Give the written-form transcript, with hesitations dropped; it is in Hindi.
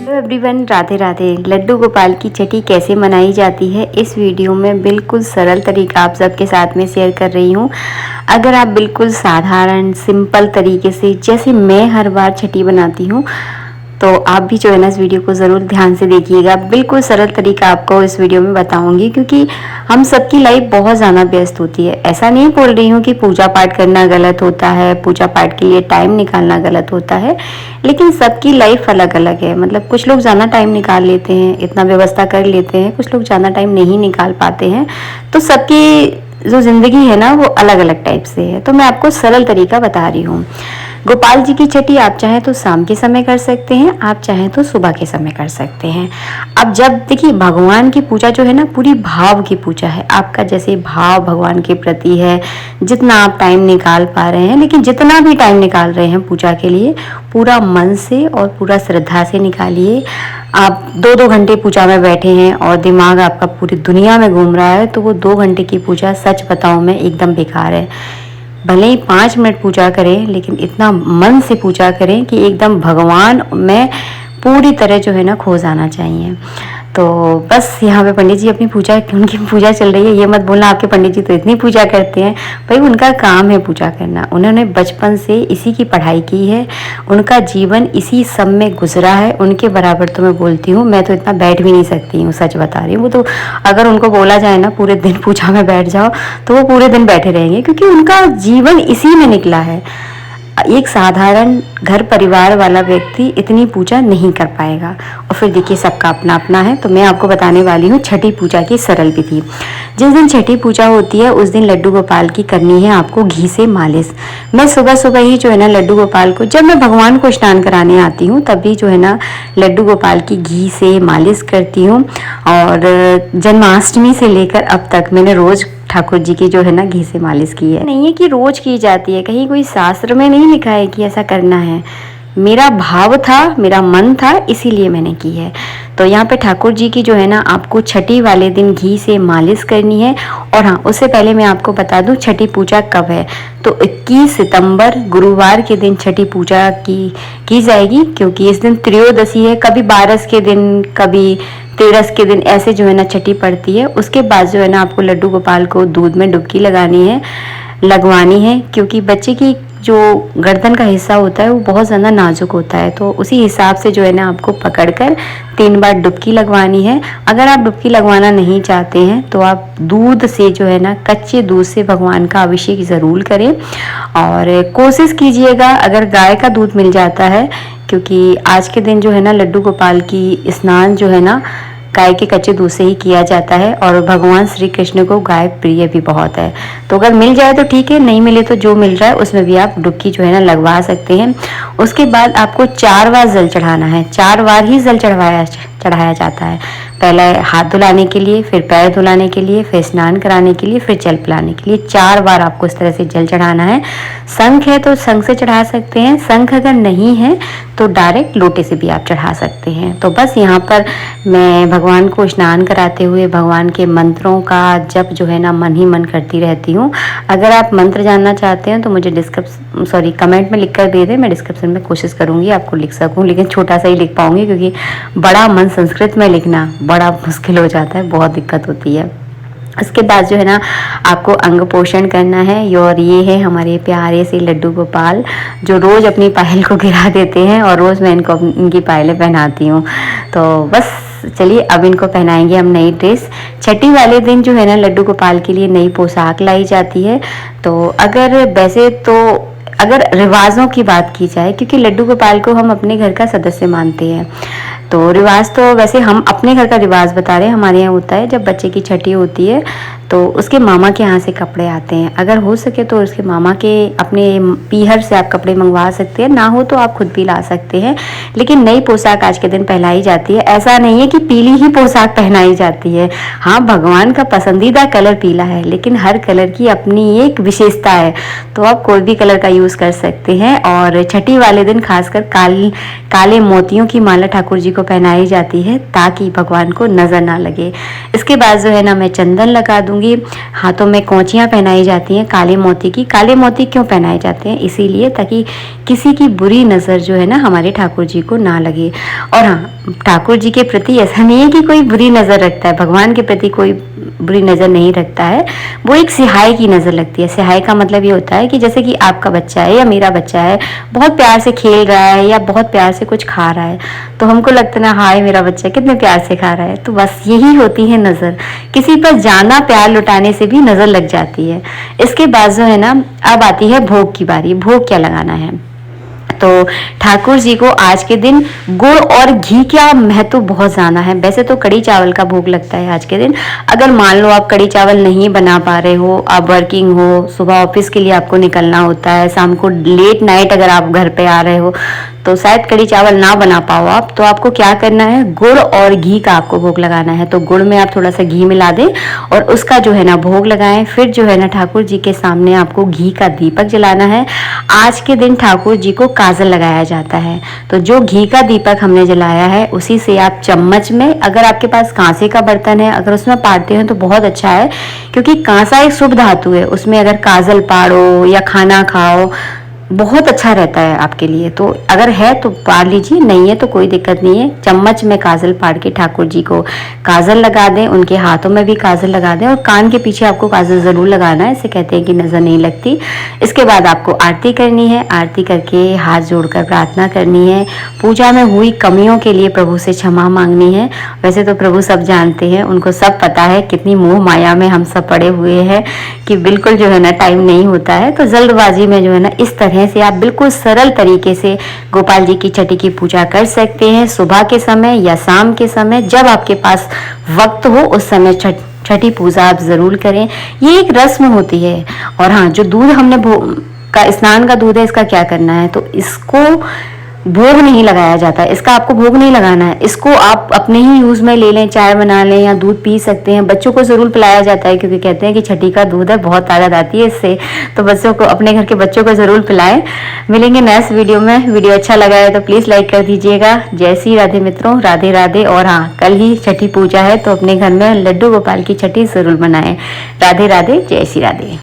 Hello everyone, Radhe Radhe. लड्डू गोपाल की छठी कैसे मनाई जाती है इस वीडियो में बिल्कुल सरल तरीका आप सबके साथ में शेयर कर रही हूँ। अगर आप बिल्कुल साधारण सिंपल तरीके से जैसे मैं हर बार छठी बनाती हूँ तो आप भी जो है ना इस वीडियो को ज़रूर ध्यान से देखिएगा। बिल्कुल सरल तरीका आपको इस वीडियो में बताऊंगी क्योंकि हम सबकी लाइफ बहुत ज़्यादा व्यस्त होती है। ऐसा नहीं बोल रही हूँ कि पूजा पाठ करना गलत होता है, पूजा पाठ के लिए टाइम निकालना गलत होता है, लेकिन सबकी लाइफ अलग अलग है। मतलब कुछ लोग ज़्यादा टाइम निकाल लेते हैं, इतना व्यवस्था कर लेते हैं, कुछ लोग ज़्यादा टाइम नहीं निकाल पाते हैं। तो सबकी जो ज़िंदगी है ना वो अलग अलग टाइप से है। तो मैं आपको सरल तरीका बता रही हूँ। गोपाल जी की छठी आप चाहें तो शाम के समय कर सकते हैं, आप चाहें तो सुबह के समय कर सकते हैं। अब जब देखिए भगवान की पूजा जो है ना पूरी भाव की पूजा है। आपका जैसे भाव भगवान के प्रति है, जितना आप टाइम निकाल पा रहे हैं, लेकिन जितना भी टाइम निकाल रहे हैं पूजा के लिए पूरा मन से और पूरा श्रद्धा से निकालिए। आप 2-2 घंटे पूजा में बैठे हैं और दिमाग आपका पूरी दुनिया में घूम रहा है तो वो 2 घंटे की पूजा सच बताऊं मैं एकदम बेकार है। भले ही 5 मिनट पूजा करें लेकिन इतना मन से पूजा करें कि एकदम भगवान में पूरी तरह जो है ना खो जाना चाहिए। तो बस यहाँ पे पंडित जी अपनी पूजा, उनकी पूजा चल रही है। ये मत बोलना आपके पंडित जी तो इतनी पूजा करते हैं, भाई उनका काम है पूजा करना। उन्होंने बचपन से इसी की पढ़ाई की है, उनका जीवन इसी सब में गुजरा है। उनके बराबर तो मैं बोलती हूँ, मैं तो इतना बैठ भी नहीं सकती हूँ, सच बता रही हूँ। वो तो अगर उनको बोला जाए ना पूरे दिन पूजा में बैठ जाओ तो वो पूरे दिन बैठे रहेंगे क्योंकि उनका जीवन इसी में निकला है। एक साधारण घर परिवार वाला व्यक्ति इतनी पूजा नहीं कर पाएगा। और फिर देखिए सबका अपना अपना है। तो मैं आपको बताने वाली हूँ छठी पूजा की सरल विधि। जिस दिन छठी पूजा होती है उस दिन लड्डू गोपाल की करनी है आपको घी से मालिश। मैं सुबह सुबह ही जो है ना लड्डू गोपाल को, जब मैं भगवान को स्नान कराने आती हूँ तभी जो है ना लड्डू गोपाल की घी से मालिश करती हूँ। और जन्माष्टमी से लेकर अब तक मैंने रोज़ ठाकुर जी की जो है ना घी से मालिश की है। नहीं है कि रोज की जाती है, कहीं कोई शास्त्र में नहीं लिखा है कि ऐसा करना है। मेरा भाव था, मेरा मन था, इसीलिए मैंने की है। तो यहाँ पे ठाकुर जी की जो है ना आपको छठी वाले दिन घी से मालिश करनी है। और हाँ, उससे पहले मैं आपको बता दूं छठी पूजा कब है। तो 21 सितंबर गुरुवार के दिन छठी पूजा की जाएगी क्योंकि इस दिन त्रयोदशी है। कभी 12 के दिन, कभी 13 के दिन, ऐसे जो है ना छठी पड़ती है। उसके बाद जो है ना आपको लड्डू गोपाल को दूध में डुबकी लगवानी है क्योंकि बच्चे की जो गर्दन का हिस्सा होता है वो बहुत ज़्यादा नाजुक होता है। तो उसी हिसाब से जो है ना आपको पकड़कर 3 बार डुबकी लगवानी है। अगर आप डुबकी लगवाना नहीं चाहते हैं तो आप दूध से जो है ना कच्चे दूध से भगवान का अभिषेक ज़रूर करें। और कोशिश कीजिएगा अगर गाय का दूध मिल जाता है, क्योंकि आज के दिन जो है ना लड्डू गोपाल की स्नान जो है ना गाय के कच्चे दूध से ही किया जाता है। और भगवान श्री कृष्ण को गाय प्रिय भी बहुत है। तो अगर मिल जाए तो ठीक है, नहीं मिले तो जो मिल रहा है उसमें भी आप डुबकी जो है ना लगवा सकते हैं। उसके बाद आपको 4 बार जल चढ़ाना है। 4 बार ही जल चढ़ाया जाता है। पहले हाथ धुलाने के लिए, फिर पैर धुलाने के लिए, फिर स्नान कराने के लिए, फिर जल पिलाने के लिए 4 बार आपको इस तरह से जल चढ़ाना है। शंख है तो शंख से चढ़ा सकते हैं, शंख अगर नहीं है तो डायरेक्ट लोटे से भी आप चढ़ा सकते हैं। तो बस यहाँ पर मैं भगवान को स्नान कराते हुए भगवान के मंत्रों का जप जो है ना मन ही मन करती रहती हूँ। अगर आप मंत्र जानना चाहते हैं तो मुझे कमेंट में लिख कर दे दें, मैं डिस्क्रिप्शन में कोशिश करूँगी आपको लिख सकूँ, लेकिन छोटा सा ही लिख पाऊँगी क्योंकि बड़ा मन संस्कृत में लिखना बड़ा मुश्किल हो जाता है, बहुत दिक्कत होती है। उसके बाद जो है ना आपको अंग पोषण करना है। और ये है हमारे प्यारे से लड्डू गोपाल जो रोज़ अपनी पायल को गिरा देते हैं और रोज़ मैं इनकी पायलें पहनाती हूँ। तो बस चलिए अब इनको पहनाएंगे हम नई ड्रेस। छठी वाले दिन जो है ना लड्डू गोपाल के लिए नई पोशाक लाई जाती है। तो अगर रिवाजों की बात की जाए, क्योंकि लड्डू गोपाल को हम अपने घर का सदस्य मानते हैं, तो रिवाज तो वैसे हम अपने घर का रिवाज बता रहे हैं। हमारे यहाँ होता है जब बच्चे की छठी होती है तो उसके मामा के यहाँ से कपड़े आते हैं। अगर हो सके तो उसके मामा के अपने पीहर से आप कपड़े मंगवा सकते हैं, ना हो तो आप खुद भी ला सकते हैं। लेकिन नई पोशाक आज के दिन पहनाई जाती है। ऐसा नहीं है कि पीली ही पोशाक पहनाई जाती है। हाँ, भगवान का पसंदीदा कलर पीला है, लेकिन हर कलर की अपनी एक विशेषता है। तो आप कोई भी कलर का यूज़ कर सकते हैं। और छठी वाले दिन खासकर काले मोतियों की माला ठाकुर जी को पहनाई जाती है ताकि भगवान को नज़र ना लगे। इसके बाद जो है ना मैं चंदन लगा दूंगी। हाथों में कौंचियाँ पहनाई जाती हैं काले मोती की। काले मोती क्यों पहनाए जाते हैं? इसीलिए ताकि किसी की बुरी नज़र जो है ना हमारे ठाकुर जी को ना लगे। और हाँ, ठाकुर जी के प्रति ऐसा नहीं है कि कोई बुरी नज़र रखता है, भगवान के प्रति कोई बुरी नज़र नहीं रखता है, वो एक सिहाई की नज़र लगती है। सिहाई का मतलब ये होता है कि जैसे कि आपका बच्चा है या मेरा बच्चा है, बहुत प्यार से खेल रहा है या बहुत प्यार से कुछ खा रहा है, तो हमको लगता है ना हाय मेरा बच्चा कितने प्यार से खा रहा है। तो बस यही होती है नज़र, किसी पर ज़्यादा प्यार लुटाने से भी नज़र लग जाती है। इसके बाद जो है ना अब आती है भोग की बारी। भोग क्या लगाना है? तो ठाकुर जी को आज के दिन गुड़ और घी का महत्व बहुत ज़्यादा है। वैसे तो कड़ी चावल का भोग लगता है आज के दिन। अगर मान लो आप कड़ी चावल नहीं बना पा रहे हो, आप वर्किंग हो, सुबह ऑफिस के लिए आपको निकलना होता है, शाम को लेट नाइट अगर आप घर पे आ रहे हो तो शायद कड़ी चावल ना बना पाओ आप, तो आपको क्या करना है, गुड़ और घी का आपको भोग लगाना है। तो गुड़ में आप थोड़ा सा घी मिला दें और उसका जो है ना भोग लगाएं। फिर जो है ना ठाकुर जी के सामने आपको घी का दीपक जलाना है। आज के दिन ठाकुर जी को काजल लगाया जाता है। तो जो घी का दीपक हमने जलाया है उसी से आप चम्मच में, अगर आपके पास कांसे का बर्तन है, अगर उसमें पाड़ते हैं तो बहुत अच्छा है, क्योंकि कांसा एक शुभ धातु है। उसमें अगर काजल पाड़ो या खाना खाओ बहुत अच्छा रहता है आपके लिए। तो अगर है तो पाड़ लीजिए, नहीं है तो कोई दिक्कत नहीं है। चम्मच में काजल पाड़ के ठाकुर जी को काजल लगा दें, उनके हाथों में भी काजल लगा दें और कान के पीछे आपको काजल ज़रूर लगाना है, इसे कहते हैं कि नज़र नहीं लगती। इसके बाद आपको आरती करनी है। आरती करके हाथ जोड़कर प्रार्थना करनी है। पूजा में हुई कमियों के लिए प्रभु से क्षमा मांगनी है। वैसे तो प्रभु सब जानते हैं, उनको सब पता है कितनी मोह माया में हम सब पड़े हुए हैं कि बिल्कुल जो है ना टाइम नहीं होता है। तो जल्दबाजी में जो है ना इस तरह से आप बिल्कुल सरल तरीके से गोपाल जी की छठी की पूजा कर सकते हैं। सुबह के समय या शाम के समय, जब आपके पास वक्त हो उस समय छठी पूजा आप जरूर करें। ये एक रस्म होती है। और हाँ, जो दूध हमने का स्नान का दूध है, इसका क्या करना है, तो इसको भोग नहीं लगाया जाता, इसका आपको भोग नहीं लगाना है। इसको आप अपने ही यूज में ले लें, चाय बना लें या दूध पी सकते हैं। बच्चों को जरूर पिलाया जाता है क्योंकि कहते हैं कि छठी का दूध है, बहुत ताकत आती है इससे। तो बच्चों को, अपने घर के बच्चों को जरूर पिलाएं। मिलेंगे नेक्स्ट वीडियो में। वीडियो अच्छा लगा है तो प्लीज लाइक कर दीजिएगा। जय श्री राधे मित्रों, राधे राधे। और हाँ, कल ही छठी पूजा है तो अपने घर में लड्डू गोपाल की छठी जरूर बनाएं। राधे राधे, जय श्री राधे।